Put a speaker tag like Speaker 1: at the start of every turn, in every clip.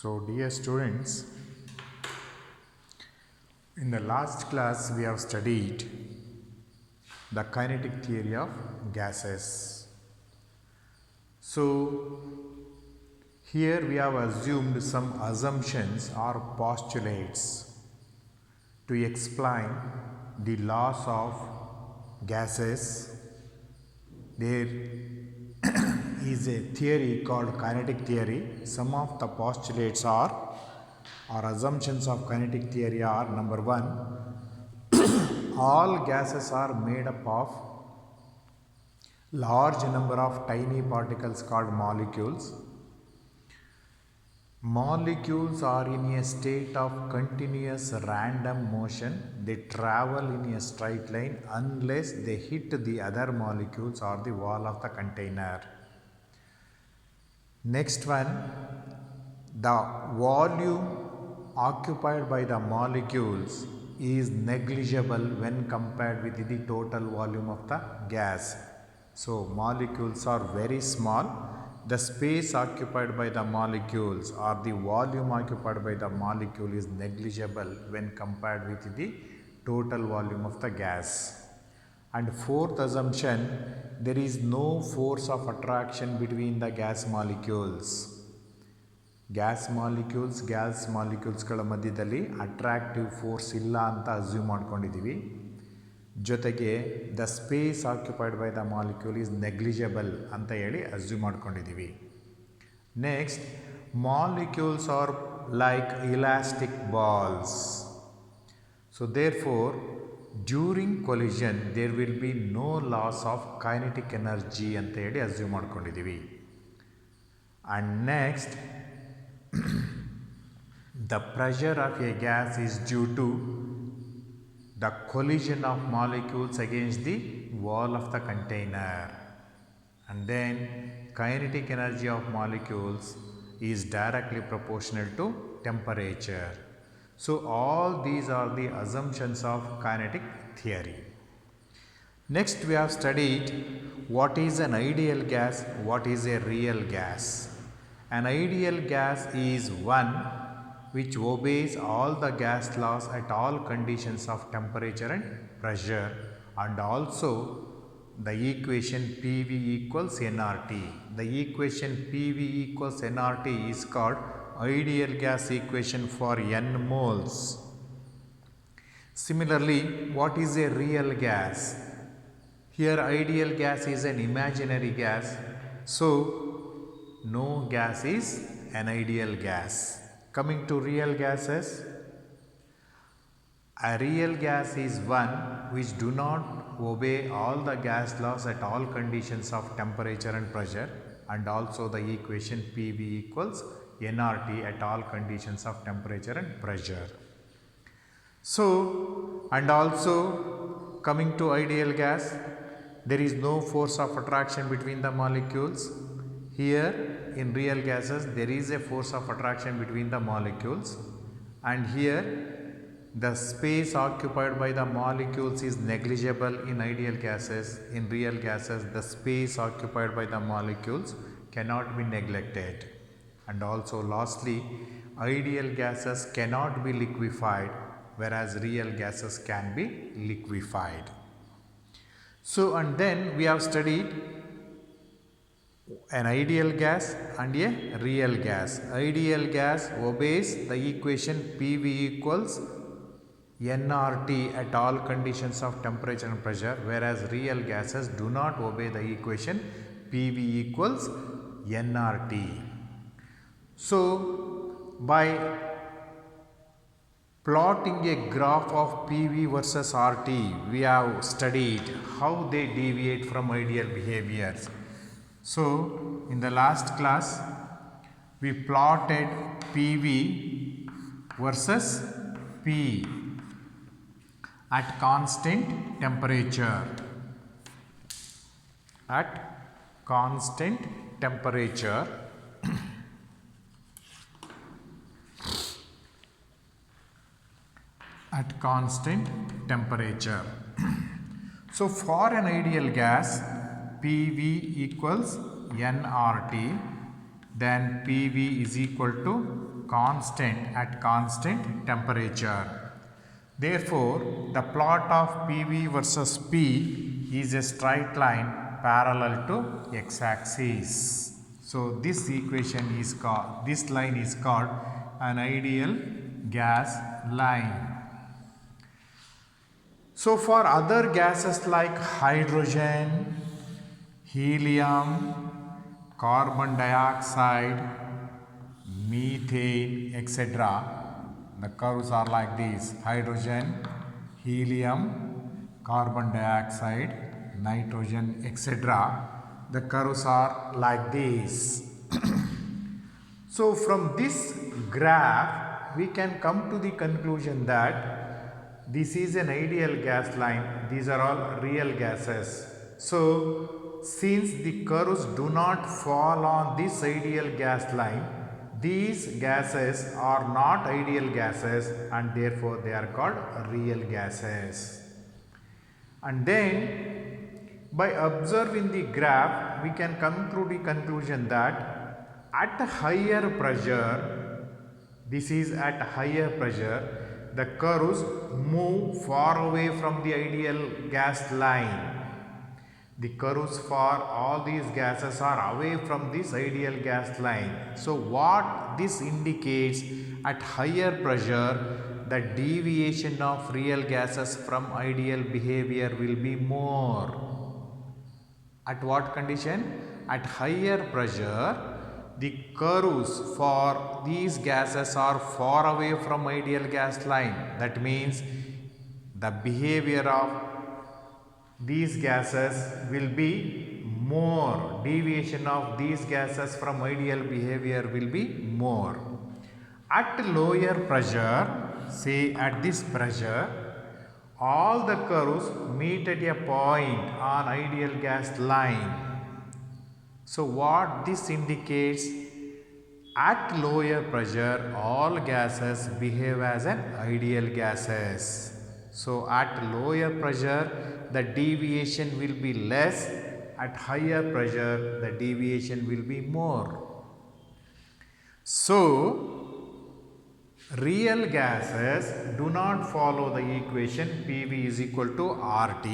Speaker 1: So, dear students, in the last class we have studied the kinetic theory of gases. So, here we have assumed some assumptions or postulates to explain the laws of gases. There is a theory called kinetic theory. Some of the postulates are or assumptions of kinetic theory are: number one, all gases are made up of large number of tiny particles called molecules. Molecules are in a state of continuous random motion. They travel in a straight line unless they hit the other molecules or the wall of the container. Next one, the volume occupied by the molecules is negligible when compared with the total volume of the gas. So, molecules are very small. The space occupied by the molecules or the volume occupied by the molecule is negligible when compared with the total volume of the gas. And fourth assumption, there is no force of attraction between the gas molecules. Gas ಮಾಲಿಕ್ಯೂಲ್ಸ್ಗಳ ಮಧ್ಯದಲ್ಲಿ attractive force ಇಲ್ಲ ಅಂತ assume ಮಾಡ್ಕೊಂಡಿದ್ದೀವಿ. ಜೊತೆಗೆ the space occupied by the molecule is negligible ಅಂತ ಹೇಳಿ assume ಮಾಡ್ಕೊಂಡಿದ್ದೀವಿ. Next, molecules are like elastic balls. So therefore during collision there will be no loss of kinetic energy ಅಂತ ಹೇಳಿ assume ಮಾಡ್ಕೊಂಡಿದ್ದೀವಿ. And next, the pressure of a gas is due to the collision of molecules against the wall of the container, and then kinetic energy of molecules is directly proportional to temperature. So all these are the assumptions of kinetic theory. Next, we have studied what is an ideal gas, what is a real gas. An ideal gas is one which obeys all the gas laws at all conditions of temperature and pressure, and also the equation PV equals nRT. The equation PV equals nRT is called ideal gas equation for n moles. Similarly, what is a real gas? Here ideal gas is an imaginary gas, so no gas is an ideal gas. Coming to real gases, a real gas is one which do not obey all the gas laws at all conditions of temperature and pressure, and also the equation PV equals nRT at all conditions of temperature and pressure. So, and also coming to ideal gas, there is no force of attraction between the molecules. Here in real gases there is a force of attraction between the molecules, and here the space occupied by the molecules is negligible in ideal gases. In real gases the space occupied by the molecules cannot be neglected. And also lastly, ideal gases cannot be liquefied, whereas real gases can be liquefied. So, and then we have studied an ideal gas and a real gas. Ideal gas obeys the equation PV equals nRT at all conditions of temperature and pressure, whereas real gases do not obey the equation PV equals nRT. So, by plotting a graph of PV versus RT, we have studied how they deviate from ideal behaviors. So, in the last class, we plotted PV versus P at constant temperature. At constant temperature, at constant temperature. So, for an ideal gas, PV equals nRT, then PV is equal to constant at constant temperature. Therefore, the plot of PV versus P is a straight line parallel to x-axis. So this equation is called, this line is called an ideal gas line. So for other gases like hydrogen, helium, carbon dioxide, methane, etc., the curves are like this: hydrogen, helium, carbon dioxide, nitrogen, etc. The curves are like this. So from this graph, we can come to the conclusion that this is an ideal gas line. These are all real gases. So since the curves do not fall on this ideal gas line, these gases are not ideal gases and therefore they are called real gases. And then by observing the graph, we can come to the conclusion that at higher pressure, this is at higher pressure, the curves move far away from the ideal gas line. The curves for all these gases are away from this ideal gas line. So what this indicates, at higher pressure, the deviation of real gases from ideal behavior will be more. At what condition? At higher pressure, the curves for these gases are far away from ideal gas line. That means the behavior of these gases will be more. Deviation of these gases from ideal behavior will be more. At lower pressure, say at this pressure, all the curves meet at a point on ideal gas line. So what this indicates, at lower pressure all gases behave as an ideal gases. So at lower pressure the deviation will be less, at higher pressure the deviation will be more. So real gases do not follow the equation PV is equal to RT.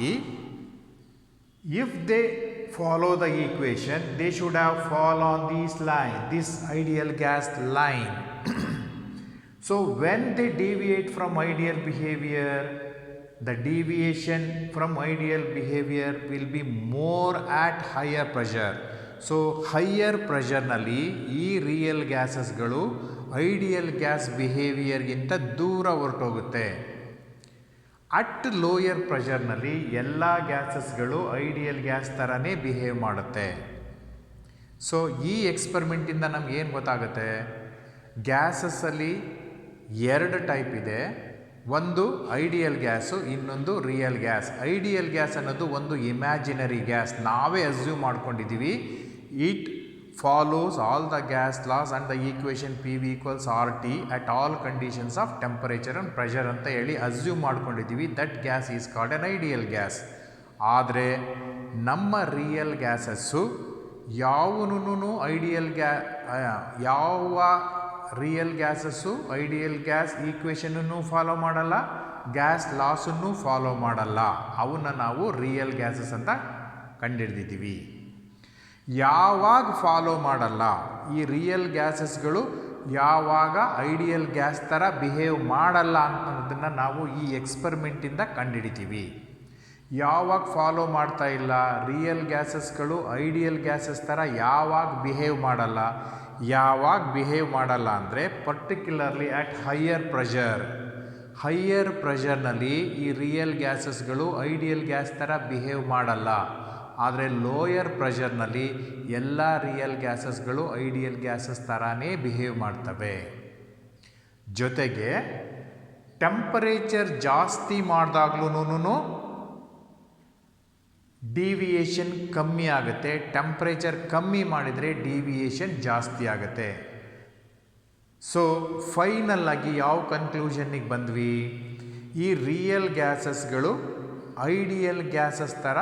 Speaker 1: If they follow the equation, they should have fall on this line, this ideal gas line. So when they deviate from ideal behavior, the deviation from ideal behavior will be more at higher pressure. So higher pressure nalli ee real gases galu ideal gas behavior ginta ದೂರ ಹೊರಟೋಗುತ್ತೆ. At lower ಪ್ರೆಷರ್ನಲ್ಲಿ ಎಲ್ಲ ಗ್ಯಾಸಸ್ಗಳು ideal gas ಥರನೇ behave ಮಾಡುತ್ತೆ. So ಈ ಎಕ್ಸ್ಪೆರಿಮೆಂಟಿಂದ ನಮ್ಗೆ ಏನು ಗೊತ್ತಾಗುತ್ತೆ, ಗ್ಯಾಸಸ್ಸಲ್ಲಿ ಎರಡು ಟೈಪ್ ಇದೆ. ಒಂದು ಐಡಿಯಲ್ ಗ್ಯಾಸು, ಇನ್ನೊಂದು ರಿಯಲ್ ಗ್ಯಾಸ್. ಐಡಿಯಲ್ ಗ್ಯಾಸ್ ಅನ್ನೋದು ಒಂದು ಇಮ್ಯಾಜಿನರಿ ಗ್ಯಾಸ್, ನಾವೇ ಅಸ್ಯೂಮ್ ಮಾಡ್ಕೊಂಡಿದ್ದೀವಿ. It follows all the gas laws and the equation PV equals RT at all conditions of temperature and pressure ಅಂತ ಹೇಳಿ ಅಸ್ಯೂಮ್ ಮಾಡ್ಕೊಂಡಿದ್ದೀವಿ. That gas is called an ideal gas. ಆದರೆ ನಮ್ಮ real gases ಯಾವನು ಯಾವ real gases ideal gas ಈಕ್ವೇಷನನ್ನು follow ಮಾಡಲ್ಲ, gas ಲಾಸನ್ನು ಫಾಲೋ ಮಾಡಲ್ಲ. ಅವನ್ನ ನಾವು ರಿಯಲ್ ಗ್ಯಾಸಸ್ ಅಂತ ಕಂಡುಹಿಡಿದಿದ್ದೀವಿ. ಯಾವಾಗ ಫಾಲೋ ಮಾಡಲ್ಲ, ಈ ರಿಯಲ್ ಗ್ಯಾಸಸ್ಗಳು ಯಾವಾಗ ಐಡಿಯಲ್ ಗ್ಯಾಸ್ ಥರ ಬಿಹೇವ್ ಮಾಡಲ್ಲ ಅನ್ನೋದನ್ನು ನಾವು ಈ ಎಕ್ಸ್ಪೆರಿಮೆಂಟಿಂದ ಕಂಡುಹಿಡಿತೀವಿ. ಯಾವಾಗ ಫಾಲೋ ಮಾಡ್ತಾ ಇಲ್ಲ, ರಿಯಲ್ ಗ್ಯಾಸಸ್ಗಳು ಐಡಿಯಲ್ ಗ್ಯಾಸಸ್ ಥರ ಯಾವಾಗ ಬಿಹೇವ್ ಮಾಡಲ್ಲ. ಯಾವಾಗ ಬಿಹೇವ್ ಮಾಡಲ್ಲ ಅಂದರೆ particularly at higher pressure. Higher ಪ್ರೆಷರ್ನಲ್ಲಿ ಈ ರಿಯಲ್ ಗ್ಯಾಸಸ್ಗಳು ಐಡಿಯಲ್ ಗ್ಯಾಸ್ ಥರ ಬಿಹೇವ್ ಮಾಡಲ್ಲ. ಆದರೆ ಲೋಯರ್ ಪ್ರೆಷರ್ನಲ್ಲಿ ಎಲ್ಲ ರಿಯಲ್ ಗ್ಯಾಸಸ್ಗಳು ಐಡಿಯಲ್ ಗ್ಯಾಸಸ್ ಥರನೇ ಬಿಹೇವ್ ಮಾಡ್ತವೆ. ಜೊತೆಗೆ ಟೆಂಪರೇಚರ್ ಜಾಸ್ತಿ ಮಾಡಿದಾಗ್ಲೂ ಡಿವಿಯೇಷನ್ ಕಮ್ಮಿ ಆಗುತ್ತೆ. ಟೆಂಪರೇಚರ್ ಕಮ್ಮಿ ಮಾಡಿದರೆ ಡಿವಿಯೇಷನ್ ಜಾಸ್ತಿ ಆಗುತ್ತೆ. ಸೊ ಫೈನಲ್ ಆಗಿ ಯಾವ ಕನ್ಕ್ಲೂಷನ್ನಿಗೆ ಬಂದ್ವಿ, ಈ ರಿಯಲ್ ಗ್ಯಾಸಸ್ಗಳು ಐಡಿಯಲ್ ಗ್ಯಾಸಸ್ ಥರ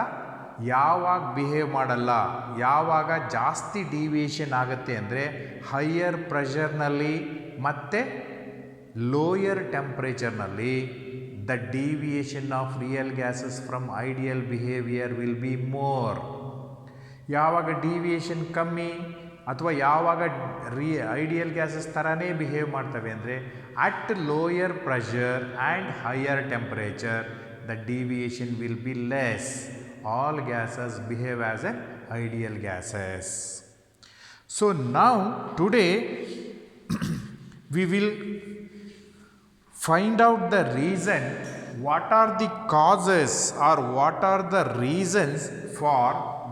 Speaker 1: ಯಾವಾಗ ಬಿಹೇವ್ ಮಾಡಲ್ಲ. ಯಾವಾಗ ಜಾಸ್ತಿ ಡಿವಿಯೇಷನ್ ಆಗುತ್ತೆ ಅಂದರೆ ಹೈಯರ್ ಪ್ರೆಷರ್ನಲ್ಲಿ ಮತ್ತು ಲೋಯರ್ ಟೆಂಪ್ರೇಚರ್ನಲ್ಲಿ the deviation of real gases from ideal behaviour will be more. ಯಾವಾಗ ಡಿವಿಯೇಷನ್ ಕಮ್ಮಿ ಅಥವಾ ಯಾವಾಗ ಐಡಿಯಲ್ ಗ್ಯಾಸಸ್ ಥರನೇ ಬಿಹೇವ್ ಮಾಡ್ತವೆ ಅಂದರೆ at lower pressure and higher temperature the deviation will be less. All gases behave as an ideal gases. So now today we will find out the reason, what are the causes or what are the reasons for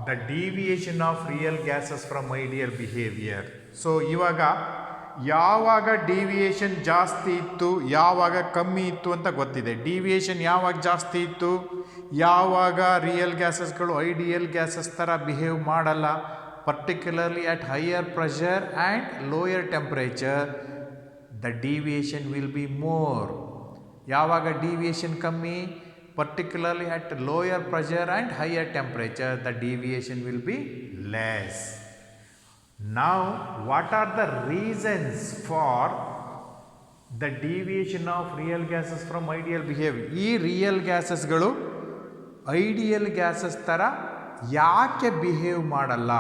Speaker 1: the deviation of real gases from ideal behavior. So ಇವಾಗ ಯಾವಾಗ deviation ಜಾಸ್ತಿ ಇತ್ತು ಯಾವಾಗ ಕಮ್ಮಿ ಇತ್ತು ಅಂತ ಗೊತ್ತಿದೆ. Deviation ಯಾವಾಗ ಜಾಸ್ತಿ ಇತ್ತು, ಯಾವಾಗ ರಿಯಲ್ ಗ್ಯಾಸಸ್ಗಳು ಐಡಿಯಲ್ ಗ್ಯಾಸಸ್ ಥರ ಬಿಹೇವ್ ಮಾಡಲ್ಲ, particularly at higher pressure and lower temperature the deviation will be more. ಯಾವಾಗ deviation ಕಮ್ಮಿ, particularly at lower pressure and higher temperature the deviation will be less. Now what are the reasons for the deviation of real gases from ideal behavior? ಈ real ಗ್ಯಾಸಸ್ಗಳು ideal gases ಥರ ಯಾಕೆ behave ಮಾಡಲ್ಲ,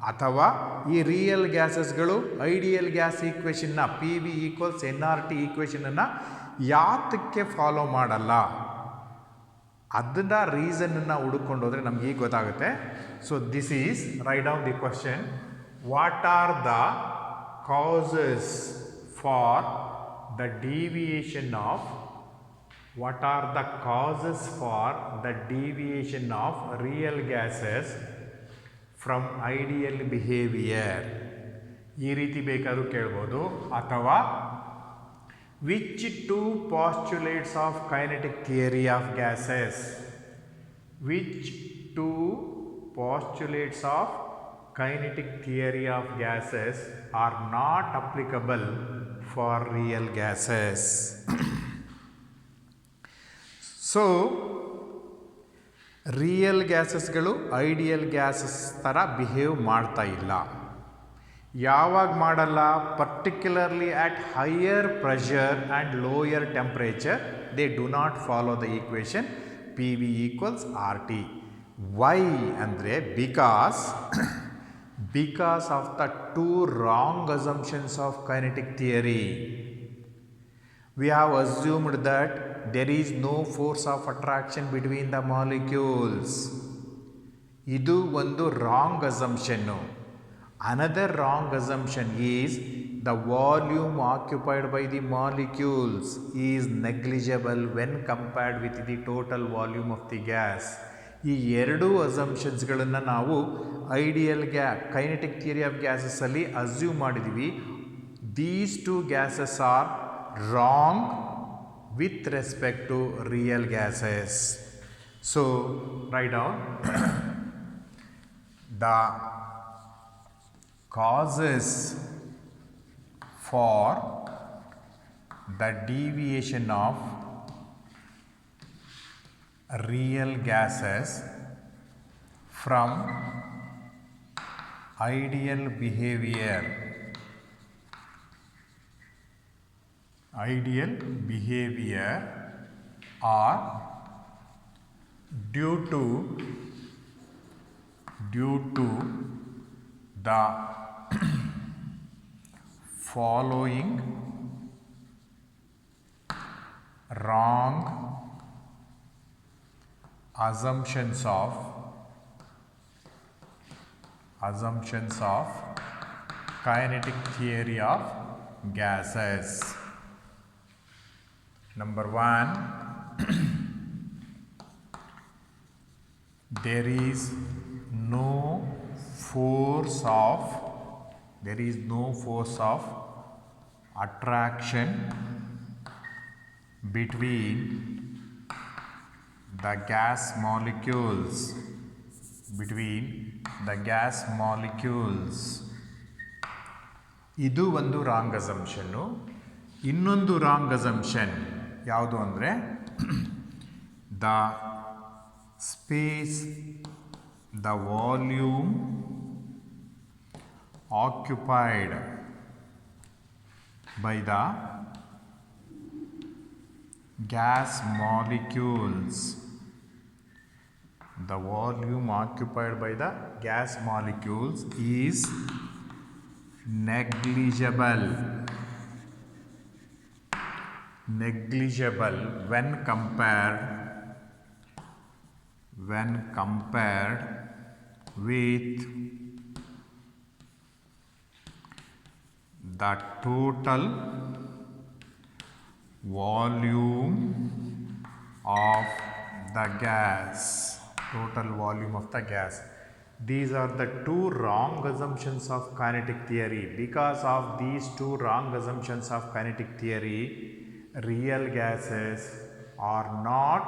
Speaker 1: ಅಥವಾ ಈ real ಗ್ಯಾಸಸ್ಗಳು ideal gas ಈಕ್ವೇಷನ್ನ P V equals N R T ಈಕ್ವೇಷನನ್ನು ಯಾತಕ್ಕೆ ಫಾಲೋ ಮಾಡಲ್ಲ, ಅದನ್ನ ರೀಸನನ್ನು ಹುಡುಕೊಂಡು ಹೋದರೆ ನಮ್ಗೆ ಈಗ ಗೊತ್ತಾಗುತ್ತೆ. So this is write down the question. What are the causes for the deviation of what are the causes for the deviation of real gases from ideal behavior? ಈ ರೀತಿ ಬೇಕಾದರೂ ಕೇಳ್ಬೋದು. ಅಥವಾ which two postulates of kinetic theory of gases, which two postulates of kinetic theory of gases are not applicable for real gases? So real ಗ್ಯಾಸಸ್ಗಳು ideal gases ಥರ behave ಮಾಡ್ತಾ ಇಲ್ಲ. ಯಾವಾಗ ಮಾಡಲ್ಲ, particularly at higher pressure and lower temperature they do not follow the equation P V equals R T. Why ಅಂದರೆ because of the two wrong assumptions of kinetic theory. We have assumed that there is no force of attraction between the molecules. ಇದು ಒಂದು wrong assumption. Another wrong assumption is the volume occupied by the molecules is negligible when compared with the total volume of the gas. ಈ ಎರಡೂ ಅಸಂಪ್ಷನ್ಸ್ಗಳನ್ನು ನಾವು ideal kinetic theory of ಗ್ಯಾಸಸ್ಸಲ್ಲಿ assume ಮಾಡಿದ್ದೀವಿ. These two gases are wrong with respect to real gases. So write down the causes for the deviation of real gases from ideal behavior. Ideal behavior are due to the following wrong assumptions of kinetic theory of gases. Number one, there is no force of attraction between the gas molecules. ಇದು ಒಂದು wrong ಅಸಂಪ್ಷನ್ನು. ಇನ್ನೊಂದು wrong assumption ಯಾವುದು ಅಂದರೆ the space, the volume occupied by the gas molecules. The volume occupied by the gas molecules is negligible when compared with the total volume of the gas. These are the two wrong assumptions of kinetic theory. Because of these two wrong assumptions of kinetic theory, real gases are not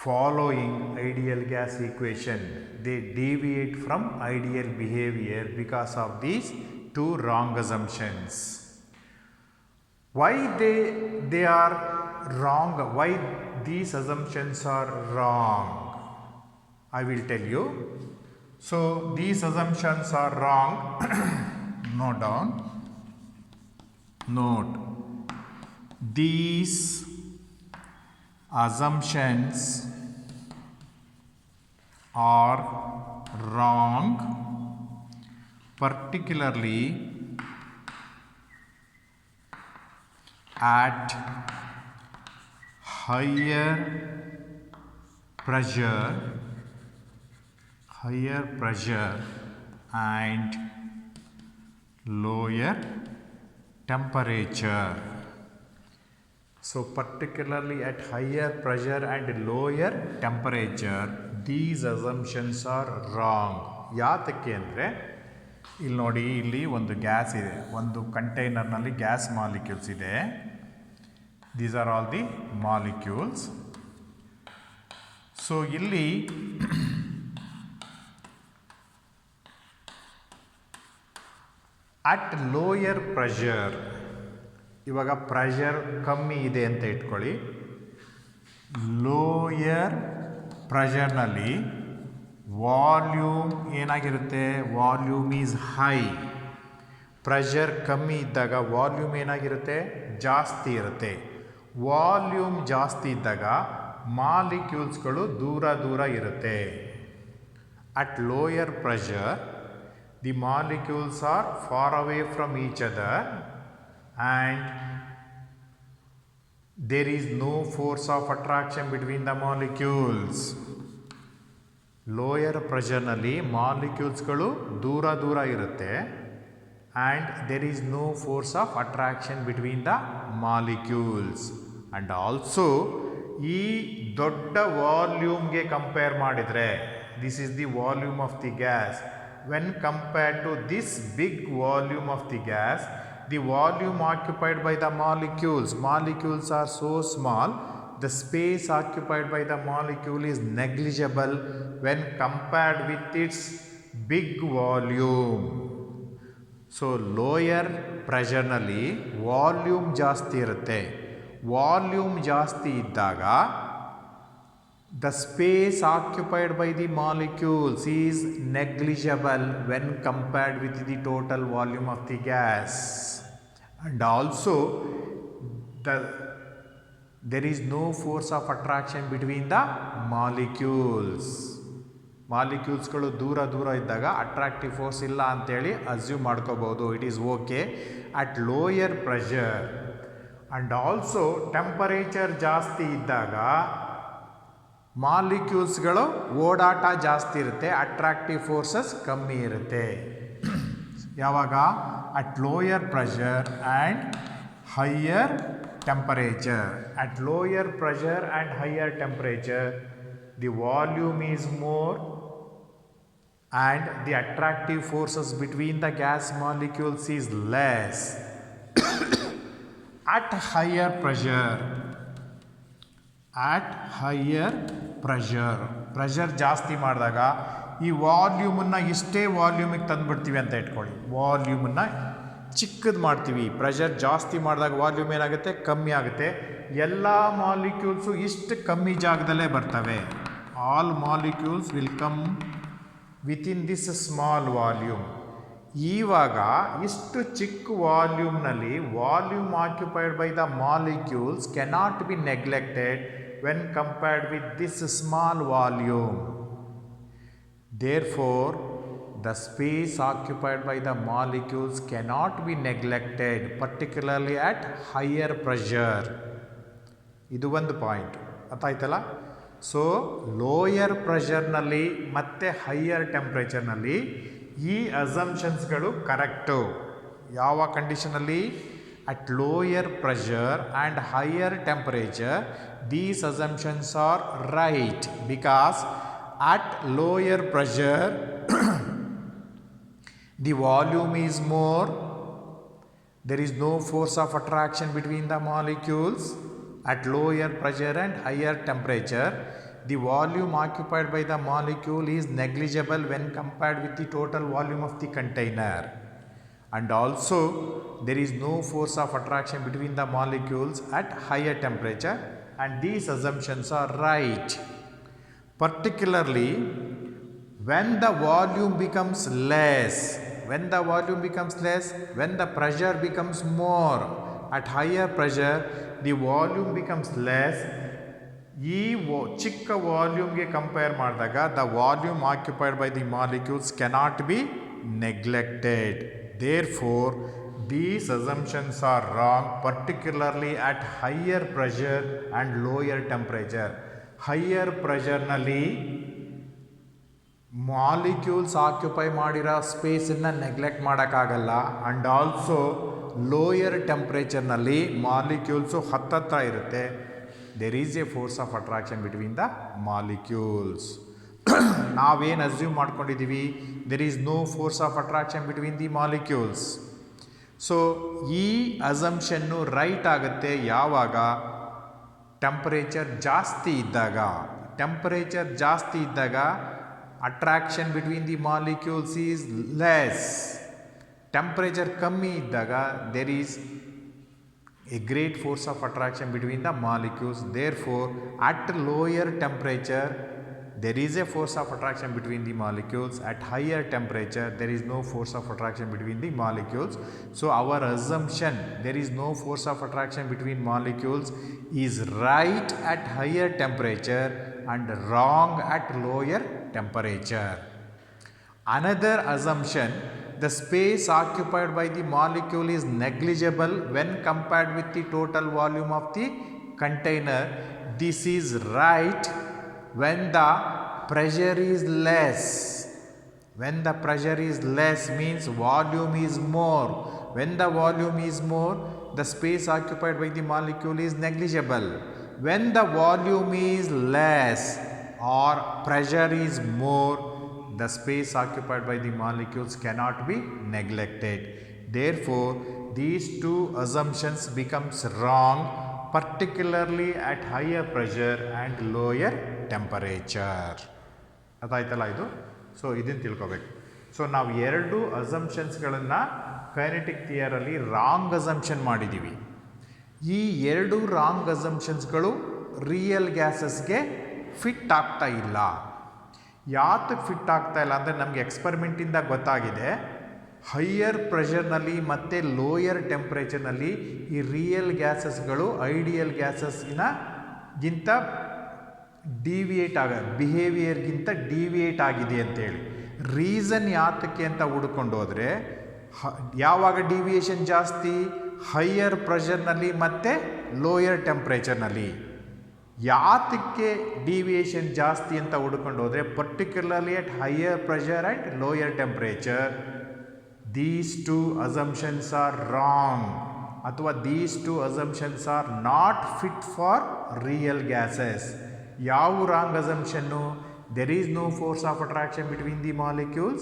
Speaker 1: following ideal gas equation. They deviate from ideal behavior because of these two wrong assumptions. Why they are wrong? Why these assumptions are wrong? I will tell you. So these assumptions are wrong. Note. These assumptions are wrong, particularly at higher pressure and lower temperature. So particularly at higher pressure and lower temperature, these assumptions are wrong. ಯಾತಕ್ಕೆ ಅಂದರೆ ಇಲ್ಲಿ ನೋಡಿ, ಇಲ್ಲಿ ಒಂದು gas ಇದೆ, ಒಂದು ಕಂಟೈನರ್ನಲ್ಲಿ gas molecules ಇದೆ. These are all the molecules. So ಇಲ್ಲಿ ಅಟ್ ಲೋಯರ್ ಪ್ರೆಷರ್, ಇವಾಗ ಪ್ರೆಷರ್ ಕಮ್ಮಿ ಇದೆ ಅಂತ ಇಟ್ಕೊಳ್ಳಿ. ಲೋಯರ್ ಪ್ರೆಷರ್ನಲ್ಲಿ ವಾಲ್ಯೂಮ್ ಏನಾಗಿರುತ್ತೆ? Volume is high. ಪ್ರೆಷರ್ ಕಮ್ಮಿ ಇದ್ದಾಗ ವಾಲ್ಯೂಮ್ ಏನಾಗಿರುತ್ತೆ? ಜಾಸ್ತಿ ಇರುತ್ತೆ. ವಾಲ್ಯೂಮ್ ಜಾಸ್ತಿ ಇದ್ದಾಗ ಮಾಲಿಕ್ಯೂಲ್ಸ್ಗಳು ದೂರ ಇರುತ್ತೆ. At lower pressure the molecules are far away from each other and there is no force of attraction between the molecules. Lower pressure ನಲ್ಲಿ ಮಾಲಿಕ್ಯೂಲ್ಸ್ಗಳು ದೂರ ಇರುತ್ತೆ and there is no force of attraction between the molecules. And also ಈ ದೊಡ್ಡ ವಾಲ್ಯೂಮ್ಗೆ compare ಮಾಡಿದರೆ, this is the volume of the gas. When compared to this big volume of the gas, the volume occupied by the molecules are so small, the space occupied by the molecule is negligible when compared with its big volume. So lower pressure ನಲ್ಲಿ volume ಜಾಸ್ತಿ ಇರುತ್ತೆ. Volume ಜಾಸ್ತಿ ಇದ್ದಾಗ the space occupied by the molecules is negligible when compared with the total volume of the gas. And also there is no force of attraction between the molecules. ಮಾಲಿಕ್ಯೂಲ್ಸ್ಗಳು ದೂರ ಇದ್ದಾಗ attractive force ಇಲ್ಲ ಅಂತೇಳಿ assume ಮಾಡ್ಕೋಬಹುದು. It is okay at lower pressure. And also temperature ಜಾಸ್ತಿ ಇದ್ದಾಗ ಮಾಲಿಕ್ಯೂಲ್ಸ್ಗಳು ಓಡಾಟ ಜಾಸ್ತಿ ಇರುತ್ತೆ, ಅಟ್ರಾಕ್ಟಿವ್ ಫೋರ್ಸಸ್ ಕಮ್ಮಿ ಇರುತ್ತೆ. ಯಾವಾಗ? At lower pressure and higher temperature. At lower pressure and higher temperature the volume is more and the attractive forces between the gas molecules is less. At higher pressure ಜಾಸ್ತಿ ಮಾಡಿದಾಗ ಈ ವಾಲ್ಯೂಮನ್ನು ಇಷ್ಟೇ ವಾಲ್ಯೂಮಿಗೆ ತಂದುಬಿಡ್ತೀವಿ ಅಂತ ಇಟ್ಕೊಳ್ಳಿ. ವಾಲ್ಯೂಮನ್ನು ಚಿಕ್ಕದು ಮಾಡ್ತೀವಿ. ಪ್ರೆಷರ್ ಜಾಸ್ತಿ ಮಾಡಿದಾಗ ವಾಲ್ಯೂಮ್ ಏನಾಗುತ್ತೆ? ಕಮ್ಮಿ ಆಗುತ್ತೆ. ಎಲ್ಲ ಮಾಲಿಕ್ಯೂಲ್ಸು ಇಷ್ಟು ಕಮ್ಮಿ ಜಾಗದಲ್ಲೇ ಬರ್ತವೆ. All molecules will come within this small volume. ಇವಾಗ ಇಷ್ಟು ಚಿಕ್ಕ ವಾಲ್ಯೂಮ್ನಲ್ಲಿ volume occupied by the molecules cannot be neglected when compared with this small volume. Therefore the space occupied by the molecules cannot be neglected, particularly at higher pressure. ಇದು ಒಂದು point ಅರ್ಥ ಆಯ್ತಲ್ಲ. So lower ಪ್ರೆಷರ್ನಲ್ಲಿ ಮತ್ತು higher ಟೆಂಪ್ರೇಚರ್ನಲ್ಲಿ ಈ ಅಸಂಪ್ಷನ್ಸ್ಗಳು correct. ಯಾವ ಕಂಡೀಷನಲ್ಲಿ? At lower pressure and higher temperature these assumptions are right, because at lower pressure the volume is more, there is no force of attraction between the molecules. At lower pressure and higher temperature, the volume occupied by the molecule is negligible when compared with the total volume of the container. And also, there is no force of attraction between the molecules at higher temperature, and these assumptions are right. Particularly, when the volume becomes less, when the pressure becomes more, at higher pressure the volume becomes less. ಈ ಚಿಕ್ಕ ವಾಲ್ಯೂಮ್ಗೆ compare ಮಾಡಿದಾಗ the volume occupied by the molecules cannot be neglected. Therefore, these assumptions are wrong, particularly at higher pressure and lower temperature. Higher pressure ನಲ್ಲಿ molecules occupy ಮಾಡಿರೋ ಸ್ಪೇಸನ್ನು neglect ಮಾಡೋಕ್ಕಾಗಲ್ಲ. And also lower ಟೆಂಪ್ರೇಚರ್ನಲ್ಲಿ molecules ಹತ್ತತ್ರ ಇರುತ್ತೆ. There is a force of attraction between the molecules. ನಾವೇನು assume ಮಾಡ್ಕೊಂಡಿದ್ದೀವಿ? There is no force of attraction between the molecules. So ಈ ಅಸಂಪ್ಷನ್ನು ರೈಟ್ ಆಗುತ್ತೆ ಯಾವಾಗ ಟೆಂಪರೇಚರ್ ಜಾಸ್ತಿ ಇದ್ದಾಗ attraction between the molecules is less. Temperature ಕಮ್ಮಿ ಇದ್ದಾಗ there is a great force of attraction between the molecules. Therefore, at lower temperature there is a force of attraction between the molecules. At higher temperature there is no force of attraction between the molecules. So our assumption there is no force of attraction between molecules is right at higher temperature and wrong at lower temperature. Another assumption, the space occupied by the molecule is negligible when compared with the total volume of the container. This is right when the pressure is less. When the pressure is less means volume is more. When the volume is more, the space occupied by the molecule is negligible. When the volume is less or pressure is more, the space occupied by the molecules cannot be neglected. Therefore, these two assumptions becomes wrong, particularly at higher pressure and lower temperature. ಅದಾಯ್ತಲ್ಲ ಇದು. So ಇದನ್ನು ತಿಳ್ಕೊಬೇಕು. So ನಾವು ಎರಡು ಅಸಂಪ್ಷನ್ಸ್ಗಳನ್ನು kinetic ಥಿಯರಲ್ಲಿ wrong assumption ಮಾಡಿದ್ದೀವಿ. ಈ ಎರಡು wrong ಅಸಂಪ್ಷನ್ಸ್ಗಳು real ಗ್ಯಾಸಸ್ಗೆ fit ಆಗ್ತಾ ಇಲ್ಲ. ಯಾತಕ್ಕೆ ಫಿಟ್ ಆಗ್ತಾ ಇಲ್ಲ ಅಂದರೆ ನಮಗೆ ಎಕ್ಸ್ಪರಿಮೆಂಟಿಂದ ಗೊತ್ತಾಗಿದೆ, ಹೈಯರ್ ಪ್ರೆಷರ್ನಲ್ಲಿ ಮತ್ತು ಲೋಯರ್ ಟೆಂಪ್ರೇಚರ್ನಲ್ಲಿ ಈ ರಿಯಲ್ ಗ್ಯಾಸಸ್ಗಳು ಐಡಿಯಲ್ ಗ್ಯಾಸಸ್ಗಿಂತ ಬಿಹೇವಿಯರ್ಗಿಂತ ಡಿವಿಯೇಟ್ ಆಗಿದೆ ಅಂತೇಳಿ. ರೀಸನ್ ಯಾತಕ್ಕೆ ಅಂತ ಹುಡ್ಕೊಂಡು ಹೋದರೆ ಯಾವಾಗ ಡಿವಿಯೇಷನ್ ಜಾಸ್ತಿ? ಹೈಯರ್ ಪ್ರೆಷರ್ನಲ್ಲಿ ಮತ್ತು ಲೋಯರ್ ಟೆಂಪ್ರೇಚರ್ನಲ್ಲಿ. ಯಾತಕ್ಕೆ ಡಿವಿಯೇಷನ್ ಜಾಸ್ತಿ ಅಂತ ಹುಡ್ಕೊಂಡು ಹೋದರೆ particularly at higher pressure and lower temperature these two assumptions are wrong, ಅಥವಾ these two assumptions are not fit for real gases. ಯಾವ wrong assumption? there is no force of attraction between the molecules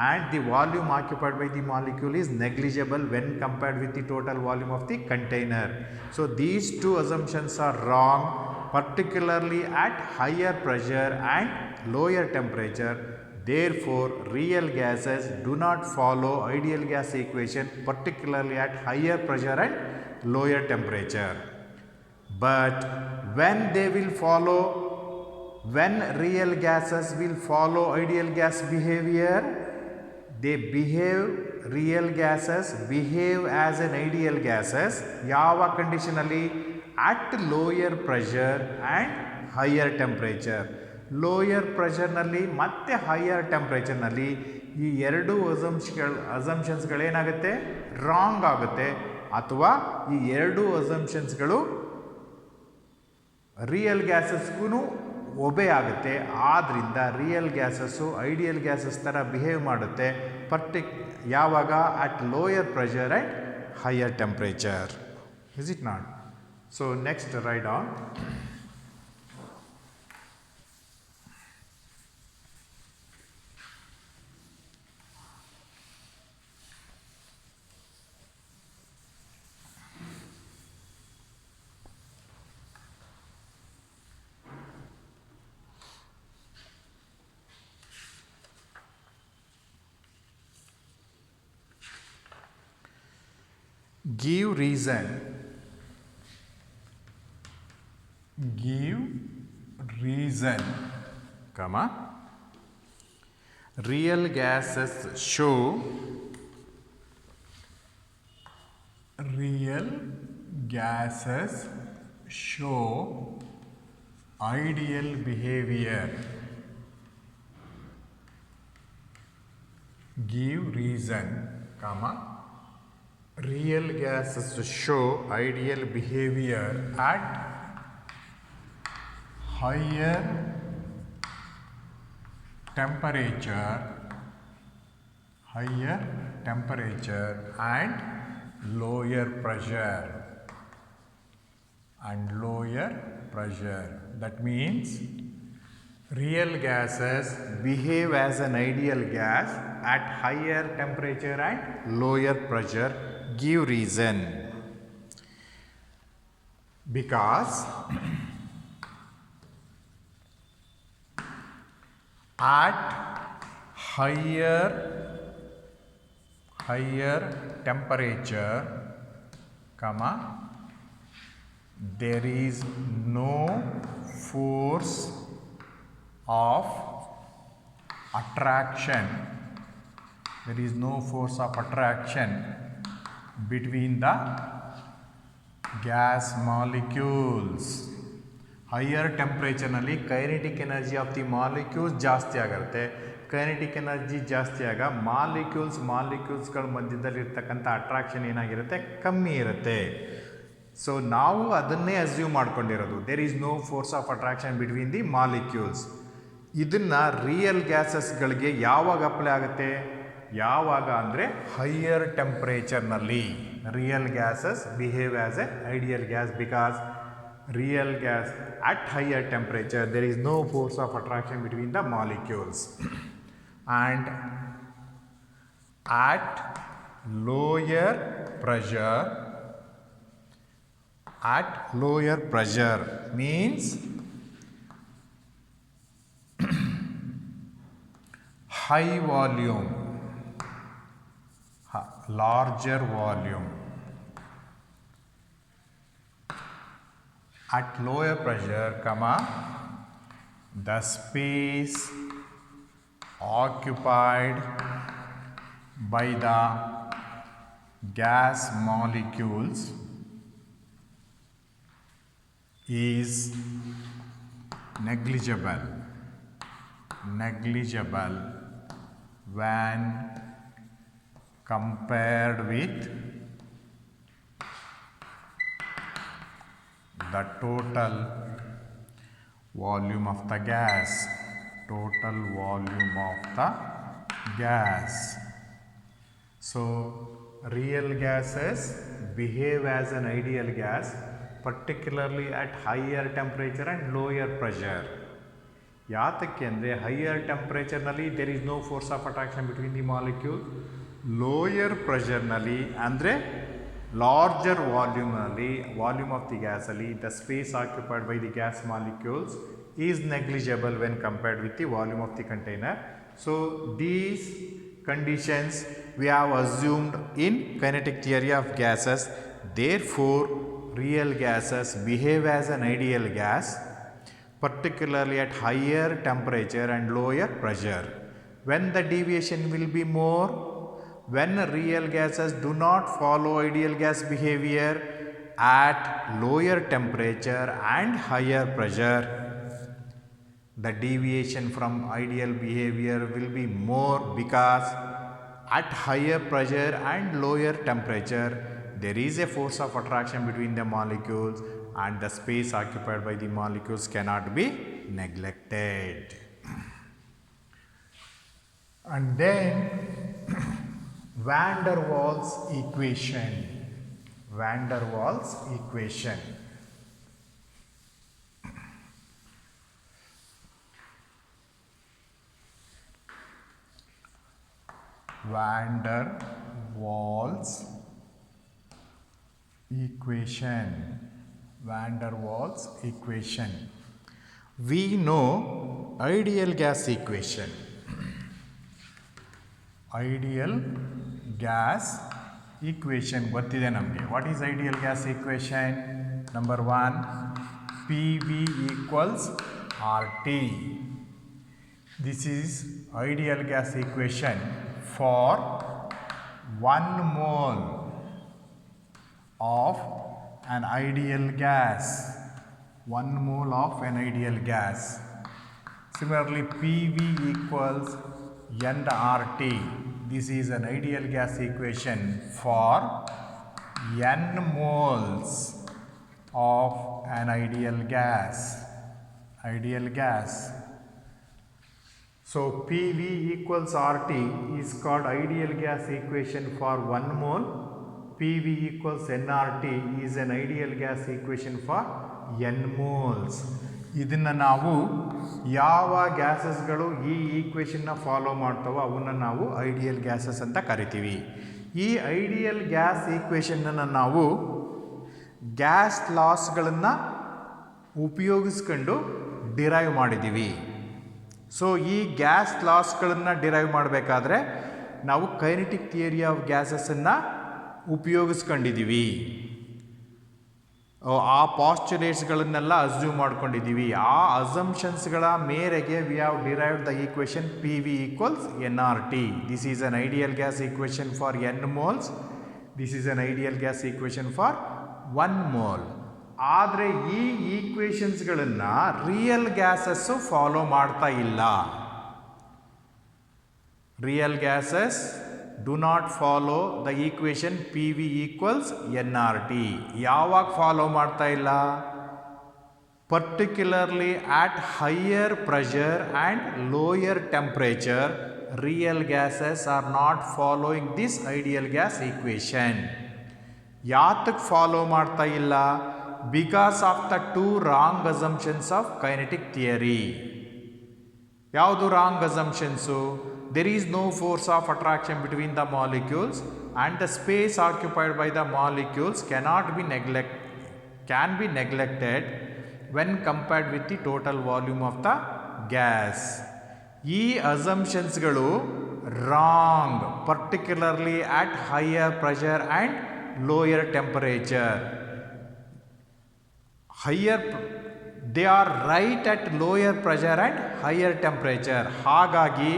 Speaker 1: and the volume occupied by the molecule is negligible when compared with the total volume of the container. So these two assumptions are wrong, particularly at higher pressure and lower temperature. Therefore, real gases do not follow ideal gas equation, particularly at higher pressure and lower temperature. But when they will follow, when real gases will follow ideal gas behavior, they behave real gases behave as an ideal gases ಯಾವ ಕಂಡೀಷನಲ್ಲಿ at lower pressure and higher temperature. Lower ಪ್ರೆಷರ್ನಲ್ಲಿ ಮತ್ತು higher ಟೆಂಪ್ರೇಚರ್ನಲ್ಲಿ ಈ ಎರಡು ಅಸಂಪ್ಷನ್ಸ್ಗಳೇನಾಗುತ್ತೆ wrong ಆಗುತ್ತೆ, ಅಥವಾ ಈ ಎರಡು ಅಸಂಪ್ಷನ್ಸ್ಗಳು ರಿಯಲ್ ಗ್ಯಾಸಸ್ಗೂ ಒಬೆ ಆಗುತ್ತೆ. ಆದ್ದರಿಂದ ರಿಯಲ್ ಗ್ಯಾಸಸ್ಸು ಐಡಿಯಲ್ ಗ್ಯಾಸಸ್ ಥರ ಬಿಹೇವ್ ಮಾಡುತ್ತೆ ಯಾವಾಗ at lower pressure and higher temperature. Is it not? So next right on. Give reason comma real gases show ideal behavior. Give reason comma real gases show ideal behavior at higher temperature and lower pressure. That means real gases behave as an ideal gas at higher temperature and lower pressure. Give reason. Because at higher temperature, there is no force of attraction. Between the gas molecules. Higher ಟೆಂಪ್ರೇಚರ್ನಲ್ಲಿ kinetic energy of the molecules ಜಾಸ್ತಿ ಆಗುತ್ತೆ. Kinetic energy ಜಾಸ್ತಿ ಆಗ ಮಾಲಿಕ್ಯೂಲ್ಸ್ಗಳ ಮಧ್ಯದಲ್ಲಿ ಇರ್ತಕ್ಕಂಥ attraction ಏನಾಗಿರುತ್ತೆ, ಕಮ್ಮಿ ಇರುತ್ತೆ. ಸೊ ನಾವು ಅದನ್ನೇ ಅಸ್ಯೂಮ್ ಮಾಡ್ಕೊಂಡಿರೋದು, there is no force of attraction between the molecules. ಇದನ್ನು ರಿಯಲ್ ಗ್ಯಾಸಸ್ಗಳಿಗೆ ಯಾವಾಗ ಅಪ್ಲೈ ಆಗುತ್ತೆ, ಯಾವಾಗ ಅಂದರೆ ಹೈಯರ್ ಟೆಂಪ್ರೇಚರ್ನಲ್ಲಿ. Real gases behave as a ideal gas because real gas at higher temperature there is no force of attraction between the molecules, and at lower pressure means high volume, larger volume. At lower pressure, the space occupied by the gas molecules is negligible when compared with the total volume of the gas. So real gases behave as an ideal gas, particularly at higher temperature and lower pressure. ಯಾತಕ್ಕೆ ಅಂದರೆ higher ಟೆಂಪ್ರೇಚರ್ನಲ್ಲಿ there is no force of attraction between the molecule. Lower ಪ್ರೆಷರ್ನಲ್ಲಿ ಅಂದರೆ larger volume of the ಗ್ಯಾಸಲ್ಲಿ the space occupied by the gas molecules is negligible when compared with the volume of the container. So these conditions we have assumed in kinetic theory of gases. Therefore real gases behave as an ideal gas, particularly at higher temperature and lower pressure. When the deviation will be more, when real gases do not follow ideal gas behavior at lower temperature and higher pressure, the deviation from ideal behavior will be more because at higher pressure and lower temperature there is a force of attraction between the molecules and the space occupied by the molecules cannot be neglected. And then van der Waals equation. Van der Waals equation. Van der Waals equation. Van der Waals equation. We know ideal gas equation. Ideal gas equation ಗೊತ್ತಿದೆ ನಮಗೆ. What is ideal gas equation? Number 1, PV equals RT. This is ideal gas equation for 1 mole of an ideal gas. 1 mole of an ideal gas. Similarly, PV equals nRT. This is an ideal gas equation for n moles of an ideal gas. Ideal gas. So PV equals RT is called ideal gas equation for 1 mole. PV equals nRT is an ideal gas equation for n moles. ಇದನ್ನು ನಾವು ಯಾವ ಗ್ಯಾಸಸ್ಗಳು ಈ ಈಕ್ವೇಷನ್ನ follow ಮಾಡ್ತಾವೋ ಅವನ್ನ ನಾವು ideal gases ಅಂತ ಕರಿತೀವಿ. ಈ ideal gas ಈಕ್ವೇಷನನ್ನು ನಾವು ಗ್ಯಾಸ್ ಲಾಸ್ಗಳನ್ನು ಉಪಯೋಗಿಸ್ಕೊಂಡು ಡಿರೈವ್ ಮಾಡಿದ್ದೀವಿ. ಸೊ ಈ ಗ್ಯಾಸ್ ಲಾಸ್ಗಳನ್ನು ಡಿರೈವ್ ಮಾಡಬೇಕಾದ್ರೆ ನಾವು ಕೈನೆಟಿಕ್ ಥಿಯರಿ ಆಫ್ ಗ್ಯಾಸಸನ್ನು ಉಪಯೋಗಿಸ್ಕೊಂಡಿದ್ದೀವಿ. ಆ ಪಾಸ್ಚುಲೇಟ್ಸ್ಗಳನ್ನೆಲ್ಲ ಅಸ್ಯೂಮ್ ಮಾಡ್ಕೊಂಡಿದ್ದೀವಿ. ಆ ಅಸಂಪ್ಷನ್ಸ್ಗಳ ಮೇರೆಗೆ we have derived the equation P V equals N R T. This is an ideal gas equation for N moles. This is an ideal gas equation for 1 mole. ಆದರೆ ಈ ಈಕ್ವೇಷನ್ಸ್ಗಳನ್ನು ರಿಯಲ್ ಗ್ಯಾಸಸ್ಸು ಫಾಲೋ ಮಾಡ್ತಾ ಇಲ್ಲ. Real gases do not follow the equation PV equals nRT. ಯಾವಾಗ follow ಮಾಡ್ತಾ ಇಲ್ಲ? Particularly at higher pressure and lower temperature, real gases are not following this ideal gas equation. ಯಾತಕ್ಕೆ follow ಮಾಡ್ತಾ ಇಲ್ಲ? Because of the 2 wrong assumptions of kinetic theory. ಯಾವುದು wrong ಅಸಂಪ್ಷನ್ಸು? There is no force of attraction between the molecules and the space occupied by the molecules can be neglected when compared with the total volume of the gas. ಈ assumptionsಗಳು wrong, particularly at higher pressure and lower temperature. They are right at lower pressure and higher temperature. ಹಾಗಾಗಿ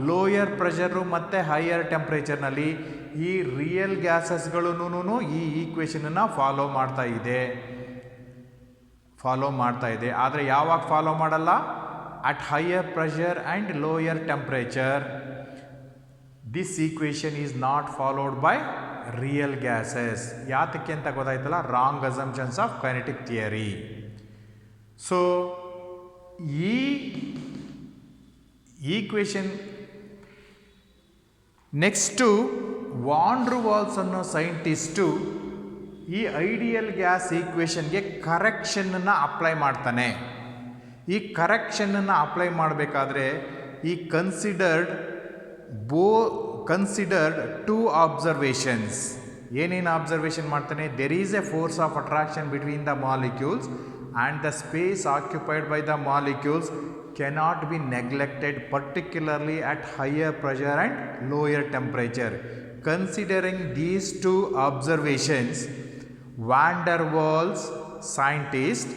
Speaker 1: lower pressure ಮತ್ತು higher ಟೆಂಪ್ರೇಚರ್ನಲ್ಲಿ ಈ real ಗ್ಯಾಸಸ್ಗಳೂ ಈ ಈಕ್ವೇಷನನ್ನು follow ಮಾಡ್ತಾ ಇದೆ. ಆದರೆ ಯಾವಾಗ follow ಮಾಡಲ್ಲ? At higher pressure and lower temperature. This equation is not followed by real gases. ಯಾತಕ್ಕೆ ಅಂತ ಗೊತ್ತಾಯ್ತಲ್ಲ? Wrong assumptions of kinetic theory. So ಈ equation next von der Waals ಅನ್ನೋ ಸೈಂಟಿಸ್ಟು ಈ ಐಡಿಯಲ್ ಗ್ಯಾಸ್ ಈಕ್ವೇಷನ್ಗೆ ಕರೆಕ್ಷನನ್ನು ಅಪ್ಲೈ ಮಾಡ್ತಾನೆ. ಈ ಕರೆಕ್ಷನನ್ನು ಅಪ್ಲೈ ಮಾಡಬೇಕಾದ್ರೆ ಈ ಕನ್ಸಿಡರ್ಡ್ 2 ಅಬ್ಸರ್ವೇಷನ್ಸ್. ಏನೇನು ಅಬ್ಸರ್ವೇಷನ್ ಮಾಡ್ತಾನೆ? There is a force of attraction between the molecules and the space occupied by the molecules cannot be neglected, particularly at higher pressure and lower temperature. Considering these 2 observations, Van der Waals scientist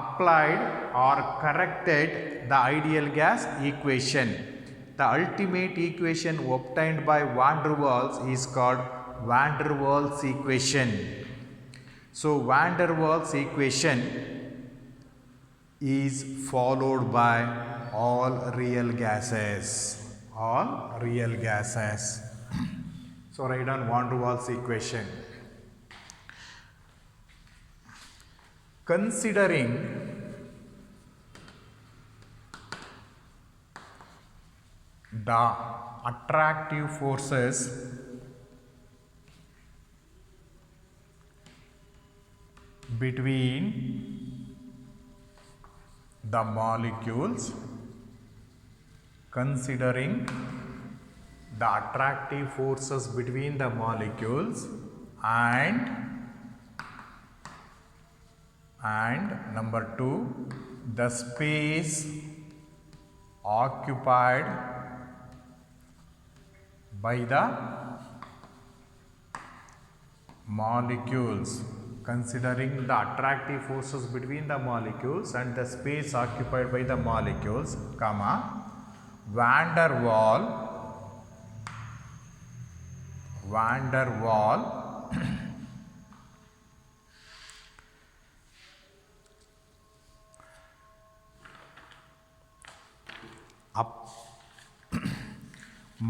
Speaker 1: applied or corrected the ideal gas equation. The ultimate equation obtained by van der Waals is called van der Waals equation. So van der Waals equation is followed by all real gases. All real gases. So write down van der Waals equation. Considering the attractive forces between the molecules, considering the attractive forces between the molecules and number 2, the space occupied by the molecules, considering the attractive forces between the molecules and the space occupied by the molecules, comma, van der Waal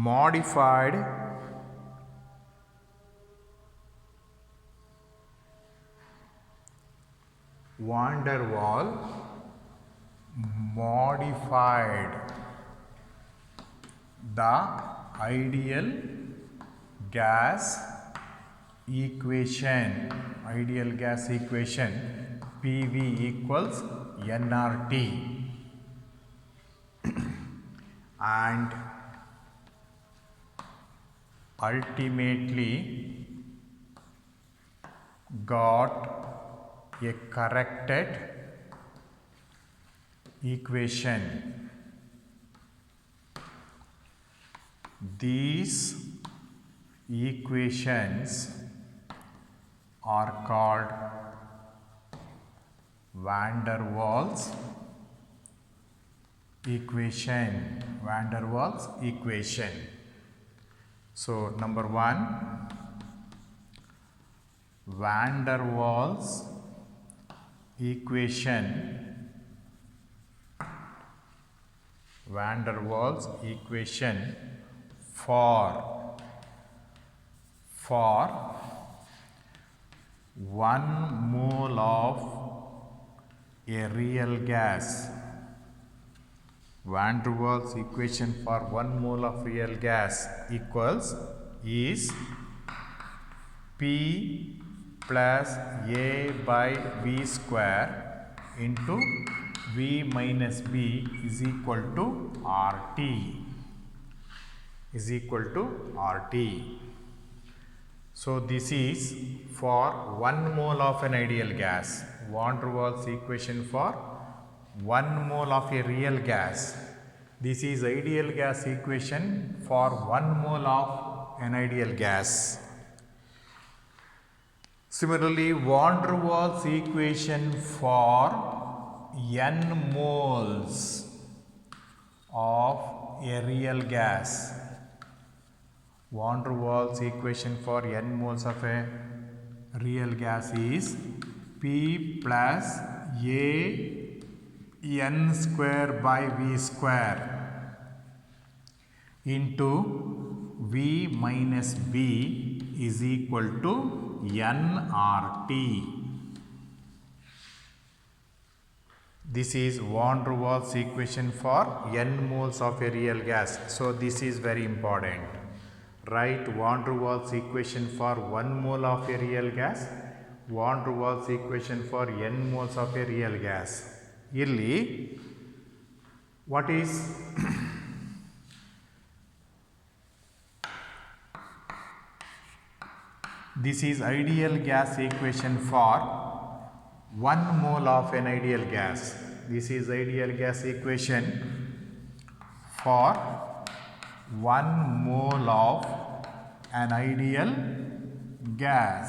Speaker 1: modified van der Waal modified the ideal gas equation, PV equals nRT, and ultimately got a corrected equation. These equations are called van der Waals equation. So number 1, van der Waals equation for 1 mole of a real gas. Van der Waals equation for 1 mole of real gas is P plus A by V square into V minus B is equal to RT. So this is for 1 mole of an ideal gas. Van der Waals equation for 1 mole of a real gas. This is ideal gas equation for 1 mole of an ideal gas. Similarly, van der Waals equation for n moles of a real gas. Van der Waals equation for n moles of a real gas is P plus A n square by V square into V minus B is equal to nRT. This is van der Waals equation for n moles of a real gas. So this is very important. Write van der Waals equation for 1 mole of a real gas, van der Waals equation for n moles of a real gas. ಇಲ್ಲಿ what is this is ideal gas equation for 1 mole of an ideal gas. This is ideal gas equation for 1 mole of an ideal gas.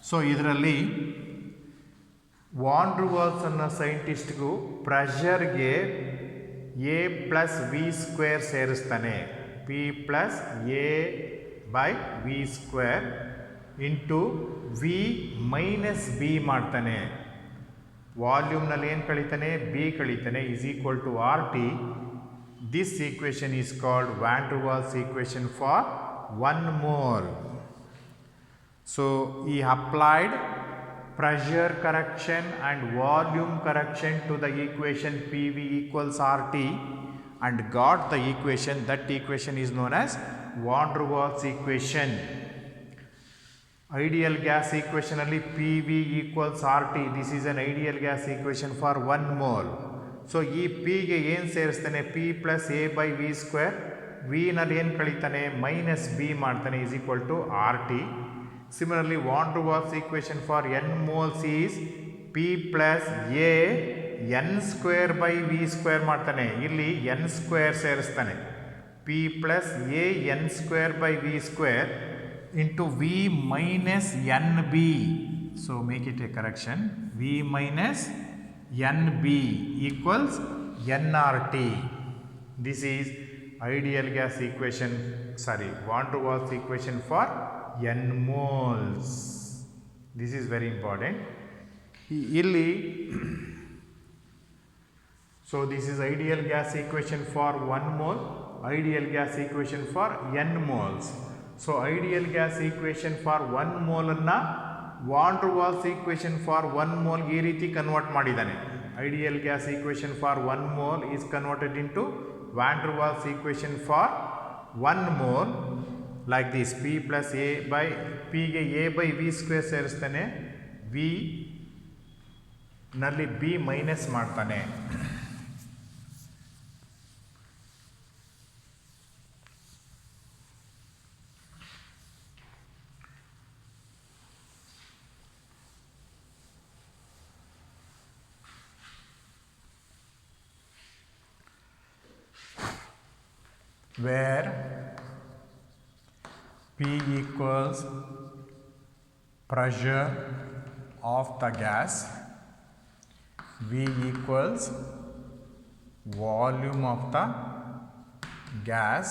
Speaker 1: So ಇದರಲ್ಲಿ van der Waals ಅನ್ನೋ ಸೈಂಟಿಸ್ಟ್ಗೂ ಪ್ರೆಷರ್ಗೆ A plus V square ಸೇರಿಸ್ತಾನೆ. P plus A by V square into V minus B ಮಾಡ್ತಾನೆ. ವಾಲ್ಯೂಮ್ನಲ್ಲಿ ಏನು ಕಳೀತಾನೆ? B ಕಳೀತಾನೆ. Is equal to R T. This equation is called van der Waals equation for 1 mole. So he applied pressure correction and volume correction to the equation PV equals RT and got the equation. That equation is known as Van der Waals equation. Ideal gas equation alli PV equals RT. This is an ideal gas equation for 1 mole. So ಈ P ಗೆ ಏನು ಸೇರಿಸ್ತಾನೆ? P plus A by V square. V ನಲ್ಲಿ ಏನು ಕಳೀತಾನೆ? Minus B ಮಾಡ್ತಾನೆ. Is equal to R T. Similarly, Van der Waals equation for n moles is P plus A n square by V square ಮಾಡ್ತಾನೆ. ಇಲ್ಲಿ n square ಸೇರಿಸ್ತಾನೆ. P plus A n square by V square into V minus NB. So make it a correction. V minus NB equals nRT. This is ideal gas equation, Van der Waals equation for n moles. This is very important. Illi so this is ideal gas equation for 1 mole, ideal gas equation for n moles. So ideal gas equation for 1 mole anna Van der Waals equation for 1 mole ee ರೀತಿ convert ಮಾಡಿದ್ದಾನೆ. Ideal gas equation for 1 mole is converted into Van der Waals equation for 1 mole like this. P plus A by P ಗೆ A by V square ಸೇರಿಸ್ತಾನೆ. V ನಲ್ಲಿ B minus ಮಾಡ್ತಾನೆ. Where P equals pressure of the gas, V equals volume of the gas,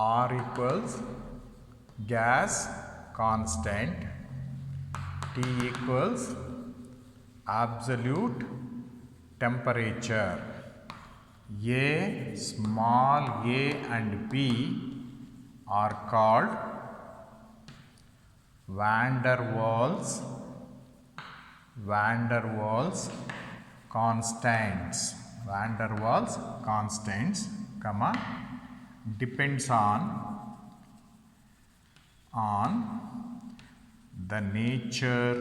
Speaker 1: R equals gas constant, T equals absolute temperature. A, small a and B are called Van der Waals constants. Van der Waals constants, comma, depends on the nature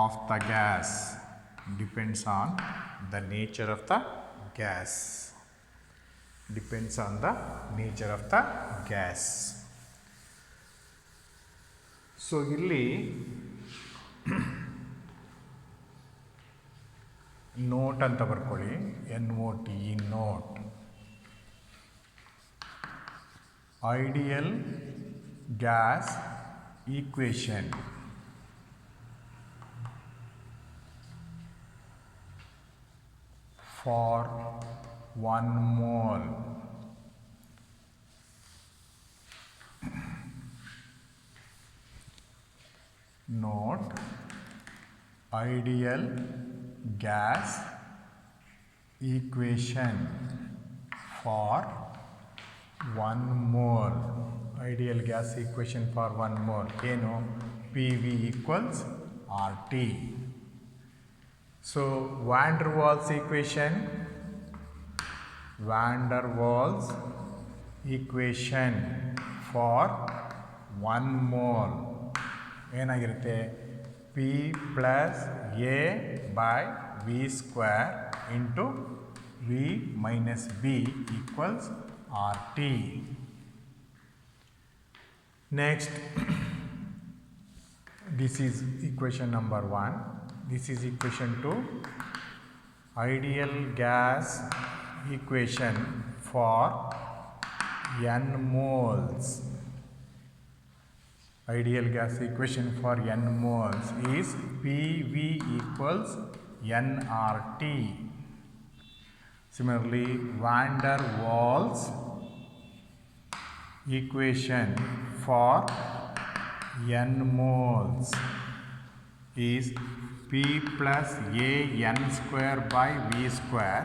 Speaker 1: of the gas. Depends on the nature of the gas. Depends on the nature of the gas. So ಇಲ್ಲಿ note ಅಂತ ಬರ್ಕೊಳ್ಳಿ. NOT note. Ideal gas equation for 1 mole. Note, ideal gas equation for 1 mole. Ideal gas equation for 1 mole. ಏನು? PV equals RT. So Van der Waals equation for 1 mole ಏನಾಗಿರುತ್ತೆ? P plus A by V square into V minus B equals RT. Next, this is equation number 1. This is equation 2. Ideal gas equation for n moles. Ideal gas equation for n moles is PV equals nRT. Similarly, van der Waals equation for n moles is P plus AN square by V square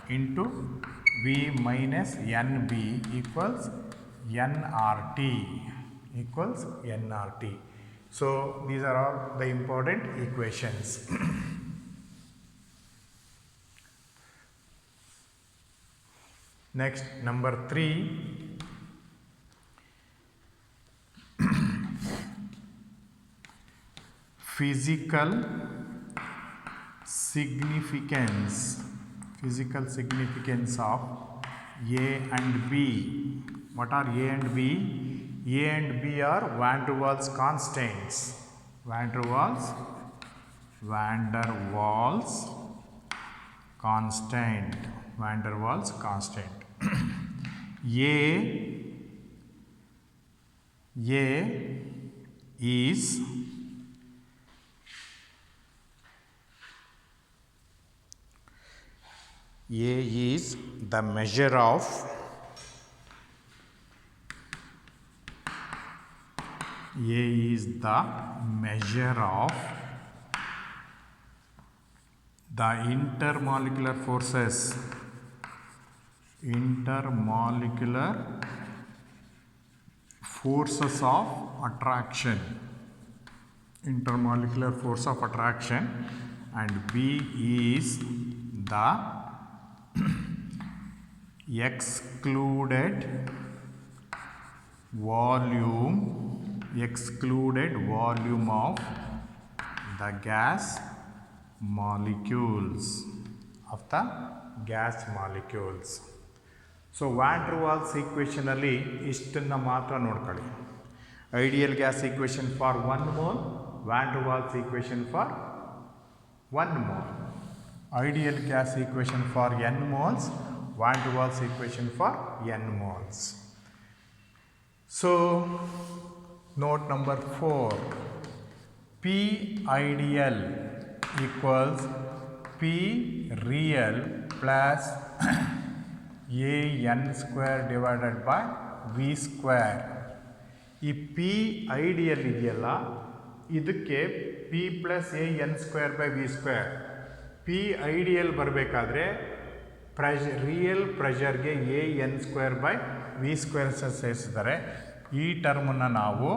Speaker 1: into V minus NB equals nRT. So these are all the important equations. Next, number 3. Physical significance of A and B. What are A and B? A and B are van der Waals constants. Van der Waals constant. A is the measure of the intermolecular forces of attraction. Intermolecular force of attraction, and B is the excluded volume of the gas molecules. So van der Waals equation ಅಲ್ಲಿ ಇಷ್ಟನ್ನು ಮಾತ್ರ ನೋಡ್ಕೊಳ್ಳಿ. Ideal gas equation for 1 mole, van der Waals equation for 1 mole. Ideal gas equation for n moles, van der Waals equation for n moles. So note number 4, P ideal equals P real plus AN square divided by V square. ಈ P ideal ಇದೆಯಲ್ಲ, ಇದಕ್ಕೆ P plus AN square by V square. P ideal ಬರಬೇಕಾದ್ರೆ real ಪ್ರೆಷರ್ಗೆ AN square by V square ಸೇರಿಸಿದ್ದಾರೆ. ಈ ಟರ್ಮನ್ನು ನಾವು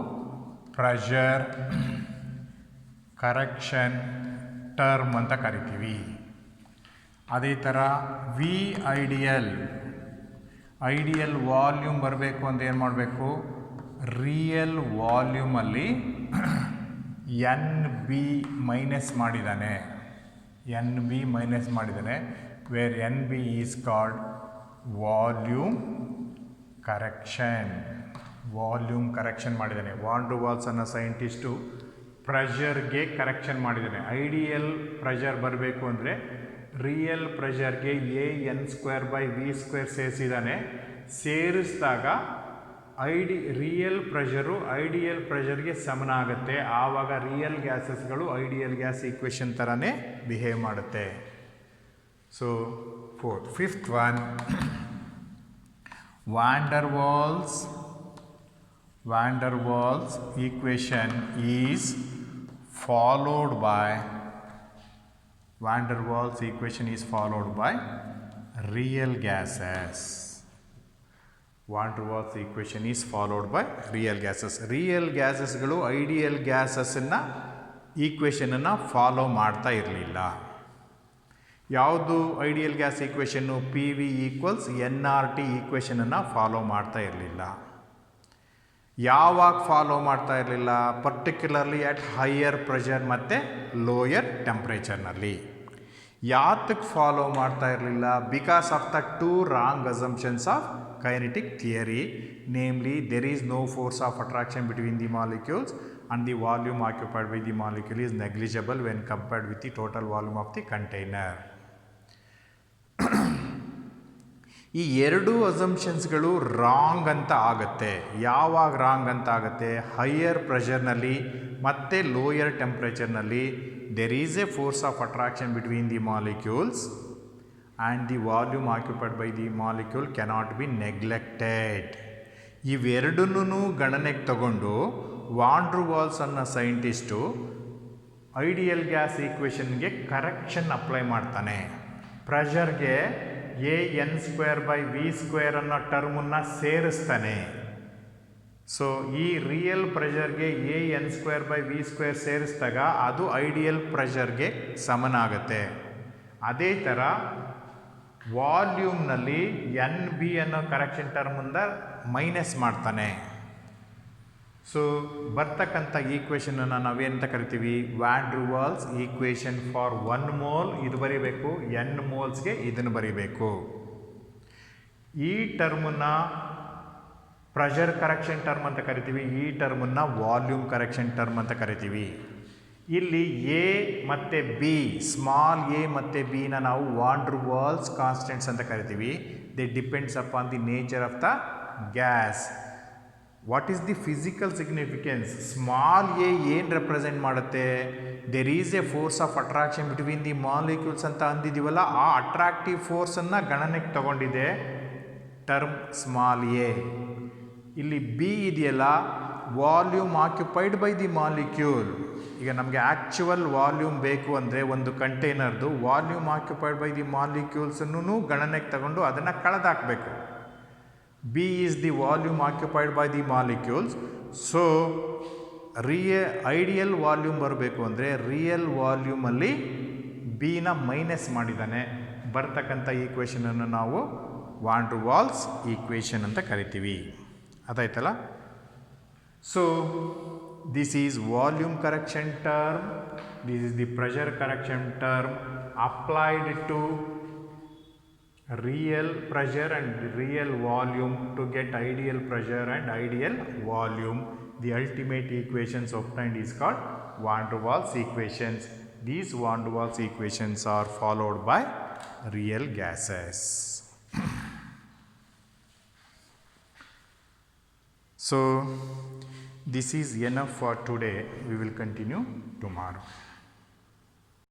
Speaker 1: pressure correction term ಅಂತ ಕರಿತೀವಿ. ಅದೇ ಥರ ವಿ ಐಡಿಯಲ್ ವಾಲ್ಯೂಮ್ ಬರಬೇಕು ಅಂತ ಏನು ಮಾಡಬೇಕು? ರಿಯಲ್ ವಾಲ್ಯೂಮಲ್ಲಿ ಎನ್ ಬಿ ಮೈನಸ್ ಮಾಡಿದ್ದಾನೆ, where N B is called volume correction ಮಾಡಿದ್ದಾನೆ. ವಾನ್ ಡು ವಾಲ್ಸ್ ಅನ್ನೋ ಸೈಂಟಿಸ್ಟು ಪ್ರೆಷರ್ಗೆ ಕರೆಕ್ಷನ್ ಮಾಡಿದ್ದಾನೆ. ಐಡಿಯಲ್ ಪ್ರೆಷರ್ ಬರಬೇಕು ಅಂದರೆ ರಿಯಲ್ ಪ್ರೆಷರ್ಗೆ AN square by V square ಸೇರಿಸಿದಾಗ ರಿಯಲ್ ಪ್ರೆಷರು ಐಡಿಯಲ್ ಪ್ರೆಷರ್ಗೆ ಸಮನ ಆಗುತ್ತೆ. ಆವಾಗ ರಿಯಲ್ ಗ್ಯಾಸಸ್ಗಳು ಐಡಿಯಲ್ ಗ್ಯಾಸ್ ಈಕ್ವೇಷನ್ ಥರನೇ ಬಿಹೇವ್ ಮಾಡುತ್ತೆ. So fifth one, van der Waals equation is followed by real gases. ರಿಯಲ್ ಗ್ಯಾಸಸ್ಗಳು ಐಡಿಯಲ್ ಗ್ಯಾಸಸ್ಸನ್ನು ಈಕ್ವೇಷನನ್ನು ಫಾಲೋ ಮಾಡ್ತಾ ಇರಲಿಲ್ಲ. ಯಾವುದು ideal gas equation? PV equals nRT ಈಕ್ವೇಷನನ್ನು ಫಾಲೋ ಮಾಡ್ತಾ ಇರಲಿಲ್ಲ. ಯಾವಾಗ ಫಾಲೋ ಮಾಡ್ತಾ ಇರಲಿಲ್ಲ? ಪರ್ಟಿಕ್ಯುಲರ್ಲಿ ಅಟ್ ಹೈಯರ್ ಪ್ರೆಷರ್ ಮತ್ತು ಲೋಯರ್ ಟೆಂಪ್ರೇಚರ್ನಲ್ಲಿ. ಯಾತಕ್ಕೆ ಫಾಲೋ ಮಾಡ್ತಾ ಇರಲಿಲ್ಲ? Because of the two wrong assumptions of kinetic theory, namely there is no force of attraction between the molecules and the volume occupied by the molecule is negligible when compared with the total volume of the container. ಈ ಎರಡೂ ಅಸಂಪ್ಷನ್ಸ್ಗಳು wrong ಅಂತ ಆಗುತ್ತೆ. ಯಾವಾಗ wrong ಅಂತ ಆಗುತ್ತೆ? Higher ಪ್ರೆಷರ್ನಲ್ಲಿ ಮತ್ತು lower ಟೆಂಪ್ರೇಚರ್ನಲ್ಲಿ there is a force of attraction between the molecules and the volume occupied by the molecule cannot be neglected. ಇವೆರಡನ್ನೂ ಗಣನೆಗೆ ತಗೊಂಡು ವಾನ್ ಡ್ರ್ ವಾಲ್ಸ್ ಅನ್ನೋ ಸೈಂಟಿಸ್ಟು ಐಡಿಯಲ್ ಗ್ಯಾಸ್ ಈಕ್ವೇಷನ್ಗೆ ಕರೆಕ್ಷನ್ ಅಪ್ಲೈ ಮಾಡ್ತಾನೆ. ಪ್ರೆಷರ್ಗೆ AN²/V² ಅನ್ನೋ ಟರ್ಮನ್ನು ಸೇರಿಸ್ತಾನೆ. ಸೊ ಈ ರಿಯಲ್ ಪ್ರೆಷರ್ಗೆ AN²/V² ಸೇರಿಸಿದಾಗ ಅದು ಐಡಿಯಲ್ ಪ್ರೆಷರ್ಗೆ ಸಮನಾಗುತ್ತೆ. ಅದೇ ಥರ ವಾಲ್ಯೂಮ್ನಲ್ಲಿ NB ಅನ್ನೋ ಕರೆಕ್ಷನ್ ಟರ್ಮಿಂದ ಮೈನಸ್ ಮಾಡ್ತಾನೆ. ಸೊ ಬರ್ತಕ್ಕಂಥ ಈಕ್ವೇಷನನ್ನು ನಾವೇನಂತ ಕರಿತೀವಿ? Van der Waals equation for 1 mole ಇದು ಬರೀಬೇಕು, N ಮೋಲ್ಸ್ಗೆ ಇದನ್ನು ಬರೀಬೇಕು. ಈ ಟರ್ಮನ್ನು ಪ್ರೆಷರ್ ಕರೆಕ್ಷನ್ ಟರ್ಮ್ ಅಂತ ಕರಿತೀವಿ, ಈ ಟರ್ಮನ್ನು ವಾಲ್ಯೂಮ್ ಕರೆಕ್ಷನ್ ಟರ್ಮ್ ಅಂತ ಕರಿತೀವಿ. ಇಲ್ಲಿ ಎ ಮತ್ತು ಬಿ, ಸ್ಮಾಲ್ ಎ ಮತ್ತು ಬಿನ ನಾವು ವಾನ್ ಡ್ರ್ ವಾಲ್ಸ್ ಕಾನ್ಸ್ಟೆಂಟ್ಸ್ ಅಂತ ಕರಿತೀವಿ. They depends upon the nature of the gas. What is the physical significance? Small A ಏನು ರೆಪ್ರೆಸೆಂಟ್ ಮಾಡುತ್ತೆ? There is a force of attraction between the molecules ಅಂತ ಅಂದಿದ್ದೀವಲ್ಲ, ಆ attractive ಫೋರ್ಸನ್ನು ಗಣನೆಗೆ ತಗೊಂಡಿದೆ ಟರ್ಮ್ ಸ್ಮಾಲ್ ಎ. ಇಲ್ಲಿ ಬಿ ಇದೆಯಲ್ಲ, volume occupied by the molecule. ಈಗ ನಮಗೆ ಆ್ಯಕ್ಚುವಲ್ ವಾಲ್ಯೂಮ್ ಬೇಕು ಅಂದರೆ ಒಂದು ಕಂಟೈನರ್ದು ವಾಲ್ಯೂಮ್ ಆಕ್ಯುಪೈಡ್ ಬೈ ದಿ ಮಾಲಿಕ್ಯೂಲ್ಸನ್ನು ಗಣನೆಗೆ ತಗೊಂಡು ಅದನ್ನು ಕಳೆದಾಕಬೇಕು. B is the volume occupied by the molecules. So ideal volume ಬರಬೇಕು ಅಂದರೆ ರಿಯಲ್ ವಾಲ್ಯೂಮಲ್ಲಿ ಬಿನ ಮೈನಸ್ ಮಾಡಿದ್ದಾನೆ. ಬರ್ತಕ್ಕಂಥ ಈಕ್ವೇಷನನ್ನು ನಾವು ವಾನ್ ಡ್ರ್ ವಾಲ್ಸ್ ಈಕ್ವೇಷನ್ ಅಂತ ಕರಿತೀವಿ. ಅದಾಯ್ತಲ್ಲ? So this is volume correction term, this is the pressure correction term applied to real pressure and real volume to get ideal pressure and ideal volume. The ultimate equations obtained is called van der Waals equations. These van der Waals equations are followed by real gases. So this is enough for today. We will continue tomorrow.